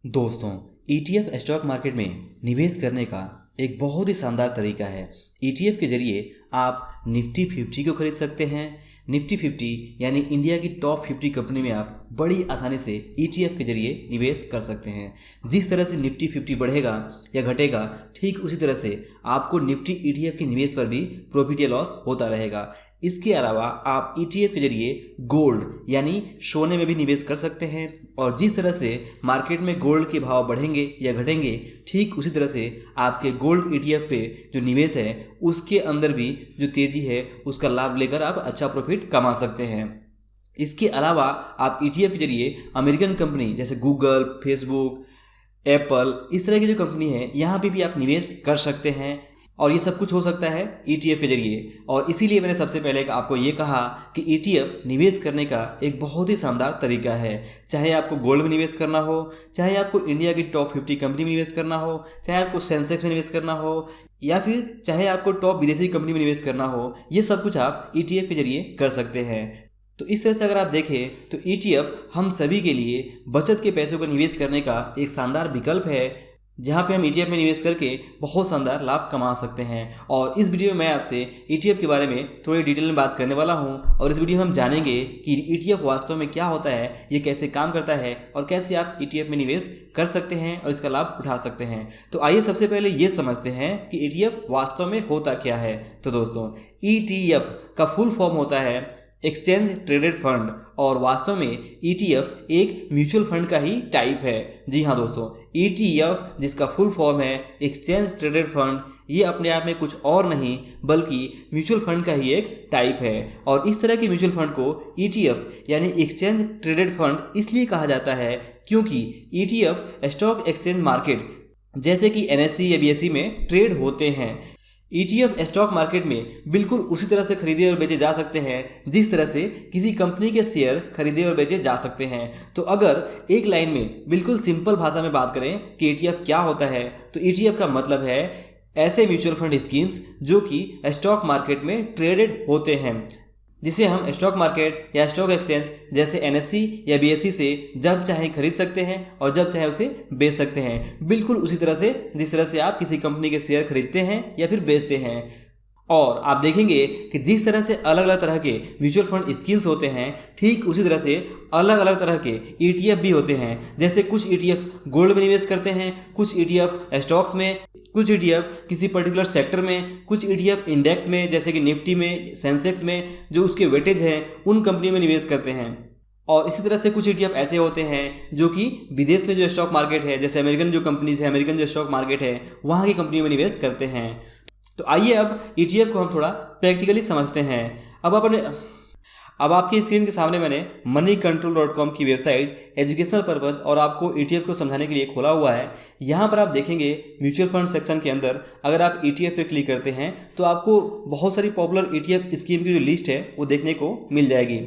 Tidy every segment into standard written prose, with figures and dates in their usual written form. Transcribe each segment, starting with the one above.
दोस्तों, ETF stock market में निवेश करने का एक बहुत ही शानदार तरीका है। ETF के जरिए आप निफ्टी 50 को खरीद सकते हैं। निफ्टी 50 यानी इंडिया की टॉप 50 कंपनी में आप बड़ी आसानी से ETF के जरिए निवेश कर सकते हैं। जिस तरह से निफ्टी 50 बढ़ेगा या घटेगा, ठीक उसी तरह से आपको निफ्टी ETF के निवेश पर भी प्रॉफिट या लॉस होता रहेगा। इसके अलावा आप ETF के जरिए गोल्ड यानी सोने में भी निवेश कर सकते हैं और जिस तरह से मार्केट में गोल्ड के भाव बढ़ेंगे या घटेंगे, ठीक उसी तरह से आपके गोल्ड ETF पे जो निवेश है उसके अंदर भी जो तेज़ी है उसका लाभ लेकर आप अच्छा प्रॉफिट कमा सकते हैं। इसके अलावा आप ETF के जरिए अमेरिकन कंपनी जैसे गूगल, फेसबुक, एप्पल, इस तरह की जो कंपनी है यहाँ पे भी आप निवेश कर सकते हैं और ये सब कुछ हो सकता है ETF के जरिए। और इसीलिए मैंने सबसे पहले आपको ये कहा कि ETF निवेश करने का एक बहुत ही शानदार तरीका है। चाहे आपको गोल्ड में निवेश करना हो, चाहे आपको इंडिया की टॉप 50 कंपनी में निवेश करना हो, चाहे आपको सेंसेक्स में निवेश करना हो, या फिर चाहे आपको टॉप विदेशी कंपनी में निवेश करना हो, ये सब कुछ आप ETF के जरिए कर सकते हैं। तो इस तरह से अगर आप देखें तो ETF हम सभी के लिए बचत के पैसों का निवेश करने का एक शानदार विकल्प है, जहाँ पे हम ETF में निवेश करके बहुत शानदार लाभ कमा सकते हैं। और इस वीडियो में मैं आपसे ETF के बारे में थोड़ी डिटेल में बात करने वाला हूँ और इस वीडियो में हम जानेंगे कि ETF वास्तव में क्या होता है, ये कैसे काम करता है और कैसे आप ETF में निवेश कर सकते हैं और इसका लाभ उठा सकते हैं। तो आइए सबसे पहले ये समझते हैं कि ETF वास्तव में होता क्या है। तो दोस्तों, ETF का फुल फॉर्म होता है एक्सचेंज ट्रेडेड फंड और वास्तव में ETF एक म्यूचुअल फंड का ही टाइप है। जी हाँ दोस्तों, ETF जिसका फुल फॉर्म है एक्सचेंज ट्रेडेड फंड, ये अपने आप में कुछ और नहीं बल्कि म्यूचुअल फंड का ही एक टाइप है। और इस तरह के म्यूचुअल फंड को ETF यानी एक्सचेंज ट्रेडेड फंड इसलिए कहा जाता है क्योंकि ETF स्टॉक एक्सचेंज मार्केट जैसे कि NSE या BSE में ट्रेड होते हैं। ETF स्टॉक मार्केट में बिल्कुल उसी तरह से खरीदे और बेचे जा सकते हैं जिस तरह से किसी कंपनी के शेयर खरीदे और बेचे जा सकते हैं। तो अगर एक लाइन में बिल्कुल सिंपल भाषा में बात करें कि ETF क्या होता है, तो ETF का मतलब है ऐसे म्यूचुअल फंड स्कीम्स जो कि स्टॉक मार्केट में ट्रेडेड होते हैं, जिसे हम स्टॉक मार्केट या स्टॉक एक्सचेंज जैसे NSE या BSE से जब चाहे खरीद सकते हैं और जब चाहे उसे बेच सकते हैं, बिल्कुल उसी तरह से जिस तरह से आप किसी कंपनी के शेयर खरीदते हैं या फिर बेचते हैं। और आप देखेंगे कि जिस तरह से अलग अलग तरह के म्यूचुअल फंड स्कीम्स होते हैं, ठीक उसी तरह से अलग अलग तरह के ETF भी होते हैं। जैसे कुछ ETF गोल्ड में निवेश करते हैं, कुछ ETF स्टॉक्स में, कुछ ETF किसी पर्टिकुलर सेक्टर में, कुछ ETF इंडेक्स में जैसे कि निफ्टी में, सेंसेक्स में जो उसके वेटेज हैं उन कंपनियों में निवेश करते हैं। और इसी तरह से कुछ ETF ऐसे होते हैं जो कि विदेश में जो स्टॉक मार्केट है, जैसे अमेरिकन जो कंपनीज है, अमेरिकन जो स्टॉक मार्केट है, वहाँ की कंपनियों में निवेश करते हैं। तो आइए अब ETF को हम थोड़ा प्रैक्टिकली समझते हैं। अब आपकी स्क्रीन के सामने मैंने moneycontrol.com की वेबसाइट एजुकेशनल पर्पज़ और आपको ETF को समझाने के लिए खोला हुआ है। यहाँ पर आप देखेंगे म्यूचुअल फंड सेक्शन के अंदर अगर आप ETF पे क्लिक करते हैं तो आपको बहुत सारी पॉपुलर ETF स्कीम की जो लिस्ट है वो देखने को मिल जाएगी।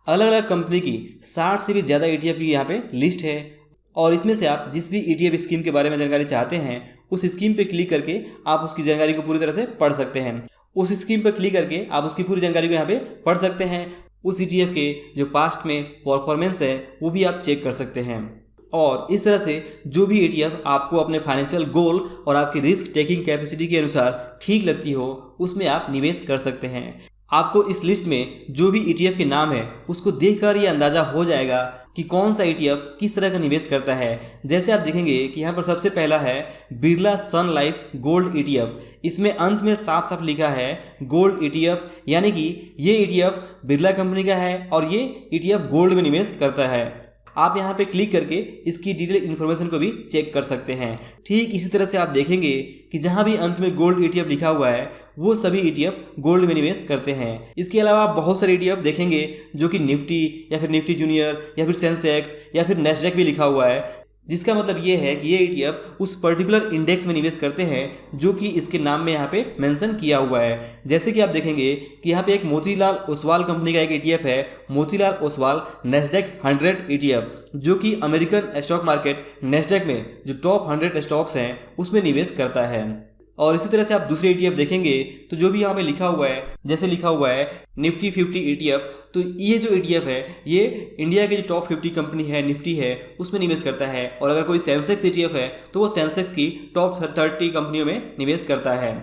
अलग अलग कंपनी की 60 से भी ज़्यादा ETF की यहाँ पे लिस्ट है और इसमें से आप जिस भी ETF स्कीम के बारे में जानकारी चाहते हैं उस स्कीम पे क्लिक करके आप उसकी जानकारी को पूरी तरह से पढ़ सकते हैं। उस स्कीम पर क्लिक करके आप उसकी पूरी जानकारी को यहाँ पे पढ़ सकते हैं। उस ETF के जो पास्ट में परफॉर्मेंस है वो भी आप चेक कर सकते हैं। और इस तरह से जो भी ETF आपको अपने फाइनेंशियल गोल और आपकी रिस्क टेकिंग कैपेसिटी के अनुसार ठीक लगती हो उसमें आप निवेश कर सकते हैं। आपको इस लिस्ट में जो भी ETF के नाम है उसको देखकर ये अंदाज़ा हो जाएगा कि कौन सा ETF किस तरह का निवेश करता है। जैसे आप देखेंगे कि यहाँ पर सबसे पहला है बिरला सन लाइफ गोल्ड ETF। इसमें अंत में साफ साफ लिखा है गोल्ड ETF, यानी कि ये ETF बिरला कंपनी का है और ये ETF गोल्ड में निवेश करता है। आप यहाँ पे क्लिक करके इसकी डिटेल इन्फॉर्मेशन को भी चेक कर सकते हैं। ठीक इसी तरह से आप देखेंगे कि जहाँ भी अंत में गोल्ड ETF लिखा हुआ है वो सभी ETF गोल्ड में निवेश करते हैं। इसके अलावा आप बहुत सारे ETF देखेंगे जो कि निफ्टी या फिर निफ्टी जूनियर या फिर सेंसेक्स या फिर नेस्डैक भी लिखा हुआ है, जिसका मतलब ये है कि ये ETF उस पर्टिकुलर इंडेक्स में निवेश करते हैं जो कि इसके नाम में यहाँ पे मेंशन किया हुआ है। जैसे कि आप देखेंगे कि यहाँ पे एक मोतीलाल ओसवाल कंपनी का एक ETF है, मोतीलाल ओसवाल नेस्डैक 100 ETF, जो कि अमेरिकन स्टॉक मार्केट नेस्डैक में जो टॉप 100 स्टॉक्स हैं उसमें निवेश करता है। और इसी तरह से आप दूसरे ETF देखेंगे तो जो भी यहाँ पे लिखा हुआ है, जैसे लिखा हुआ है निफ्टी 50 ETF, तो ये जो ETF है ये इंडिया के जो टॉप 50 कंपनी है निफ्टी है उसमें निवेश करता है। और अगर कोई सेंसेक्स ETF है तो वो सेंसेक्स की टॉप 30 कंपनियों में निवेश करता है।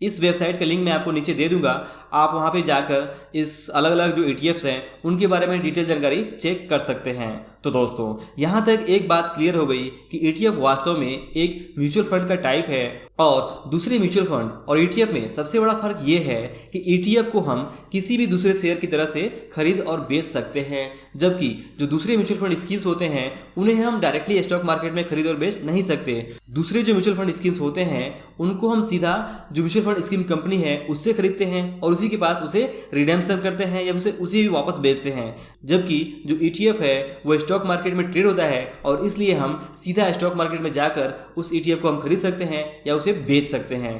इस वेबसाइट का लिंक मैं आपको नीचे दे दूंगा, आप वहां पे जाकर इस अलग अलग जो ETFs हैं उनके बारे में डिटेल जानकारी चेक कर सकते हैं। तो दोस्तों यहां तक एक बात क्लियर हो गई कि ETF वास्तव में एक म्यूचुअल फंड का टाइप है और दूसरे म्यूचुअल फंड और ETF में सबसे बड़ा फर्क ये है कि ETF को हम किसी भी दूसरे शेयर की तरह से खरीद और बेच सकते हैं, जबकि जो दूसरे म्यूचुअल फंड स्कीम्स होते हैं उन्हें हम डायरेक्टली स्टॉक मार्केट में खरीद और बेच नहीं सकते। दूसरे जो म्यूचुअल फंड स्कीम्स होते हैं उनको हम सीधा जो म्यूचुअल फंड स्कीम कंपनी है उससे खरीदते हैं और उसी के पास उसे रिडेम्पशन करते हैं या उसे भी वापस बेचते हैं, जबकि जो ETF है वो स्टॉक मार्केट में ट्रेड होता है और इसलिए हम सीधा स्टॉक मार्केट में जाकर उस ETF को हम खरीद सकते हैं या उसे बेच सकते हैं।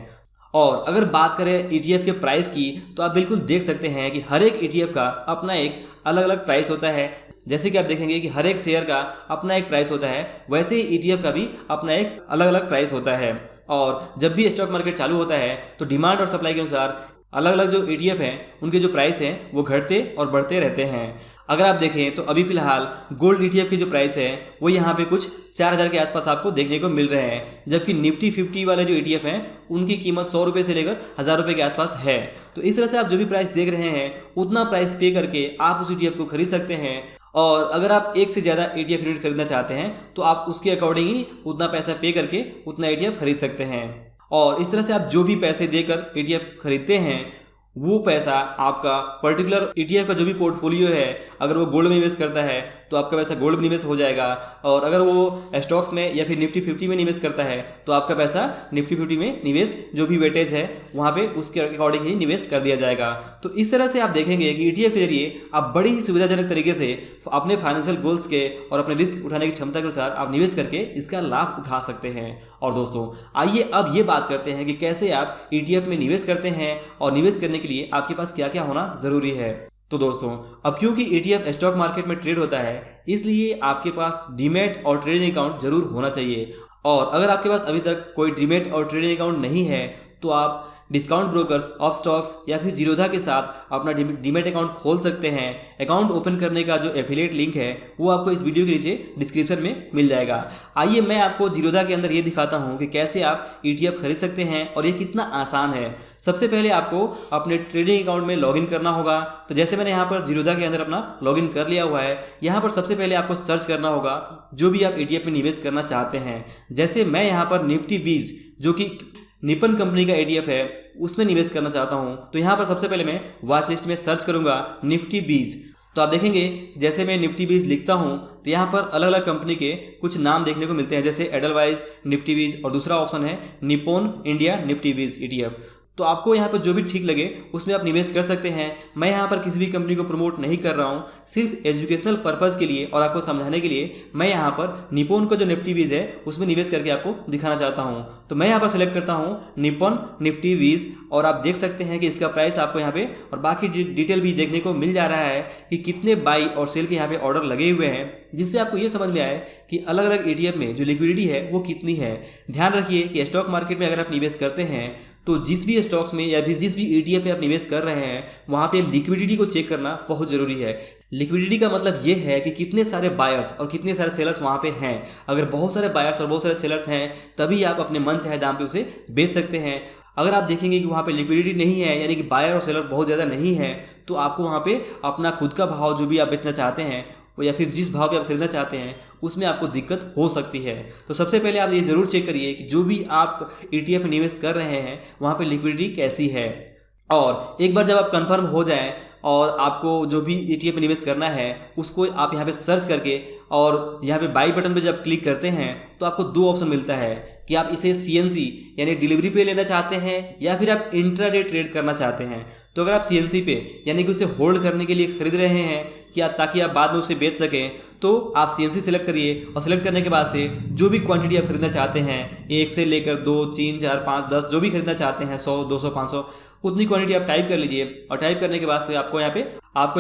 और अगर बात करें ETF के प्राइस की तो आप बिल्कुल देख सकते हैं कि हर एक ETF का अपना एक अलग अलग प्राइस होता है। जैसे कि आप देखेंगे कि हर एक शेयर का अपना एक प्राइस होता है, वैसे ही ETF का भी अपना एक अलग अलग प्राइस होता है। और जब भी स्टॉक मार्केट चालू होता है तो डिमांड और सप्लाई के अनुसार अलग अलग जो ETF हैं उनके जो प्राइस हैं वो घटते और बढ़ते रहते हैं। अगर आप देखें तो अभी फिलहाल गोल्ड ETF की जो प्राइस है वो यहाँ पे कुछ 4000 के आसपास आपको देखने को मिल रहे हैं, जबकि निफ्टी 50 वाले जो ETF हैं उनकी कीमत 100 रुपये से लेकर 1000 रुपये के आसपास है। तो इस तरह से आप जो भी प्राइस देख रहे हैं उतना प्राइस पे करके आप उस ETF को खरीद सकते हैं। और अगर आप एक से ज़्यादा ETF यूनिट खरीदना चाहते हैं तो आप उसके अकॉर्डिंग ही उतना पैसा पे करके उतना ETF खरीद सकते हैं। और इस तरह से आप जो भी पैसे देकर ETF खरीदते हैं वो पैसा आपका पर्टिकुलर ETF का जो भी पोर्टफोलियो है, अगर वो गोल्ड में निवेश करता है तो आपका पैसा गोल्ड में निवेश हो जाएगा, और अगर वो स्टॉक्स में या फिर निफ्टी 50 में निवेश करता है तो आपका पैसा निफ्टी 50 में निवेश जो भी वेटेज है वहाँ पे उसके अकॉर्डिंग ही निवेश कर दिया जाएगा। तो इस तरह से आप देखेंगे कि ETF के जरिए आप बड़ी ही सुविधाजनक तरीके से अपने फाइनेंशियल गोल्स के और अपने रिस्क उठाने की क्षमता के अनुसार आप निवेश करके इसका लाभ उठा सकते हैं। और दोस्तों आइए अब ये बात करते हैं कि कैसे आप ETF में निवेश करते हैं और निवेश करने के लिए आपके पास क्या क्या होना जरूरी है। तो दोस्तों अब क्योंकि ETF स्टॉक मार्केट में ट्रेड होता है इसलिए आपके पास डीमैट और ट्रेडिंग अकाउंट जरूर होना चाहिए। और अगर आपके पास अभी तक कोई डीमैट और ट्रेडिंग अकाउंट नहीं है तो आप डिस्काउंट ब्रोकर्स, अपस्टॉक्स या फिर जीरोधा के साथ अपना डीमैट अकाउंट खोल सकते हैं। अकाउंट ओपन करने का जो एफिलिएट लिंक है वो आपको इस वीडियो के नीचे डिस्क्रिप्शन में मिल जाएगा। आइए मैं आपको जीरोधा के अंदर ये दिखाता हूँ कि कैसे आप ETF खरीद सकते हैं और ये कितना आसान है। सबसे पहले आपको अपने ट्रेडिंग अकाउंट में लॉगिन करना होगा। तो जैसे मैंने यहाँ पर जीरोधा के अंदर अपना लॉगिन कर लिया हुआ है, यहाँ पर सबसे पहले आपको सर्च करना होगा जो भी आप ETF में निवेश करना चाहते हैं। जैसे मैं यहाँ पर निफ्टी 20 जो कि निपन कंपनी का ETF है उसमें निवेश करना चाहता हूं, तो यहां पर सबसे पहले मैं वॉच लिस्ट में सर्च करूंगा निफ्टी 20। तो आप देखेंगे जैसे मैं निफ्टी 20 लिखता हूं तो यहां पर अलग अलग कंपनी के कुछ नाम देखने को मिलते हैं, जैसे एडलवाइज निफ्टी 20 और दूसरा ऑप्शन है निप्पॉन इंडिया निफ्टी 20 ETF। तो आपको यहाँ पर जो भी ठीक लगे उसमें आप निवेश कर सकते हैं। मैं यहाँ पर किसी भी कंपनी को प्रमोट नहीं कर रहा हूँ, सिर्फ एजुकेशनल पर्पज़ के लिए और आपको समझाने के लिए मैं यहाँ पर निप्पॉन का जो निफ्टी 20 है उसमें निवेश करके आपको दिखाना चाहता हूँ। तो मैं यहाँ पर सेलेक्ट करता हूँ निप्पॉन निफ्टी 20 और आप देख सकते हैं कि इसका प्राइस आपको यहाँ पे और बाकी डिटेल भी देखने को मिल जा रहा है कि कितने बाई और सेल के यहाँ पे ऑर्डर लगे हुए हैं, जिससे आपको ये समझ में आए कि अलग अलग ETF में जो लिक्विडिटी है वो कितनी है। ध्यान रखिए कि स्टॉक मार्केट में अगर आप निवेश करते हैं तो जिस भी स्टॉक्स में या जिस भी ETF पे आप निवेश कर रहे हैं वहाँ पे लिक्विडिटी को चेक करना बहुत ज़रूरी है। लिक्विडिटी का मतलब ये है कि कितने सारे बायर्स और कितने सारे सेलर्स वहाँ पे हैं। अगर बहुत सारे बायर्स और बहुत सारे सेलर्स हैं तभी आप अपने मन चाहे दाम पे उसे बेच सकते हैं। अगर आप देखेंगे कि वहाँ पे लिक्विडिटी नहीं है यानी कि बायर और सेलर बहुत ज़्यादा नहीं है तो आपको वहाँ पे अपना खुद का भाव जो भी आप बेचना चाहते हैं या फिर जिस भाव पे आप खरीदना चाहते हैं उसमें आपको दिक्कत हो सकती है। तो सबसे पहले आप ये ज़रूर चेक करिए कि जो भी आप ETF में निवेश कर रहे हैं वहाँ पे लिक्विडिटी कैसी है। और एक बार जब आप कंफर्म हो जाएं और आपको जो भी ETF में निवेश करना है उसको आप यहाँ पे सर्च करके और यहाँ पे बाई बटन पे जब क्लिक करते हैं तो आपको दो ऑप्शन मिलता है कि आप इसे CNC यानी डिलीवरी पे लेना चाहते हैं या फिर आप इंट्राडे ट्रेड करना चाहते हैं। तो अगर आप CNC पे यानी कि उसे होल्ड करने के लिए खरीद रहे हैं कि ताकि आप बाद में उसे बेच सकें तो आप CNC सेलेक्ट करिए और सेलेक्ट करने के बाद से जो भी क्वांटिटी आप खरीदना चाहते हैं 1 से लेकर 2, 3, 4, 5, 10 जो भी खरीदना चाहते हैं 100, 200, 500 उतनी क्वांटिटी आप टाइप कर लीजिए। और टाइप करने के बाद से आपको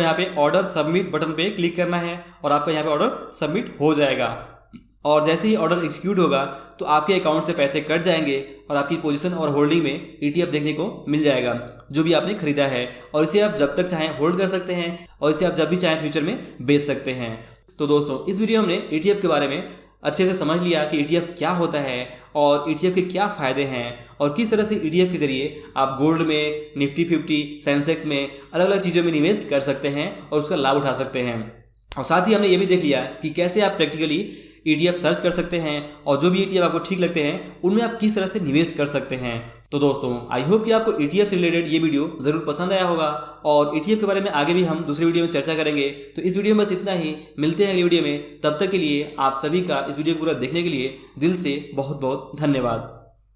यहाँ पे ऑर्डर सबमिट बटन पे क्लिक करना है और आपका यहाँ पे ऑर्डर सबमिट हो जाएगा। और जैसे ही ऑर्डर एग्जीक्यूट होगा तो आपके अकाउंट से पैसे कट जाएंगे और आपकी पोजीशन और होल्डिंग में ETF देखने को मिल जाएगा जो भी आपने खरीदा है, और इसे आप जब तक चाहें होल्ड कर सकते हैं और इसे आप जब भी चाहें फ्यूचर में बेच सकते हैं। तो दोस्तों, इस वीडियो में हमने ETF के बारे में अच्छे से समझ लिया कि ETF क्या होता है और ETF के क्या फ़ायदे हैं और किस तरह से ETF के जरिए आप गोल्ड में, निफ्टी 50, सेंसेक्स में, अलग अलग चीज़ों में निवेश कर सकते हैं और उसका लाभ उठा सकते हैं। और साथ ही हमने ये भी देख लिया कि कैसे आप प्रैक्टिकली ETF सर्च कर सकते हैं और जो भी ETF आपको ठीक लगते हैं उनमें आप किस तरह से निवेश कर सकते हैं। तो दोस्तों, आई होप कि आपको ETF से रिलेटेड ये वीडियो ज़रूर पसंद आया होगा और ETF के बारे में आगे भी हम दूसरे वीडियो में चर्चा करेंगे। तो इस वीडियो में बस इतना ही, मिलते हैं अगली वीडियो में। तब तक के लिए आप सभी का इस वीडियो को पूरा देखने के लिए दिल से बहुत बहुत धन्यवाद।